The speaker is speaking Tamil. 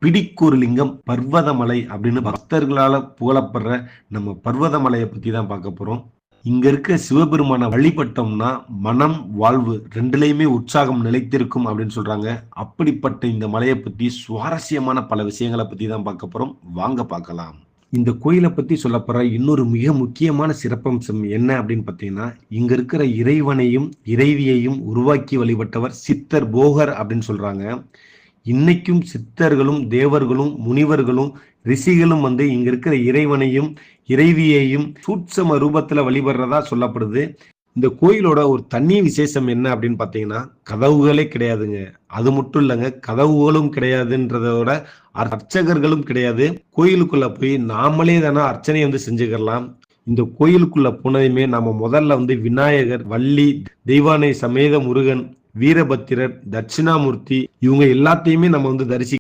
பிடிக்கூர் லிங்கம் பர்வதமலை அப்படின்னு பக்தர்களால புகழப்படுற நம்ம பர்வதமலையை பத்தி தான் பார்க்க போறோம். இங்க இருக்க சிவபெருமான வழிபட்டோம்னா மனம் வாழ்வு ரெண்டுலயுமே உற்சாகம் நிலைத்திருக்கும் அப்படின்னு சொல்றாங்க. அப்படிப்பட்ட இந்த மலையை பத்தி சுவாரஸ்யமான பல விஷயங்களை பத்தி தான் பார்க்க போறோம். வாங்க பார்க்கலாம். இந்த கோயிலை பத்தி சொல்லப்படுற இன்னொரு மிக முக்கியமான சிறப்பம்சம் என்ன அப்படின்னு பார்த்தீங்கன்னா, இங்க இருக்கிற இறைவனையும் இறைவியையும் உருவாக்கி வழிபட்டவர் சித்தர் போகர் அப்படின்னு சொல்றாங்க. இன்னைக்கும் சித்தர்களும் தேவர்களும் முனிவர்களும் ரிஷிகளும் இங்க இருக்கிற இறைவனையும் இறைவியையும் சூட்சம ரூபத்துல வழிபடுறதா சொல்லப்படுது. இந்த கோயிலோட ஒரு தனி விசேஷம் என்ன அப்படின்னு பாத்தீங்கன்னா, கதவுகளே கிடையாதுங்க. அது மட்டும் இல்லைங்க, கதவுகளும் கிடையாதுன்றதோட அர்ச்சகர்களும் கிடையாது. கோயிலுக்குள்ள போய் நாமளே தானே அர்ச்சனை செஞ்சுக்கலாம். இந்த கோயிலுக்குள்ள போனதுமே நாம முதல்ல விநாயகர், வள்ளி, தெய்வானை சமேத முருகன், வீரபத்திரர், தட்சிணாமூர்த்தி இவங்க எல்லாத்தையுமே நம்ம தரிசி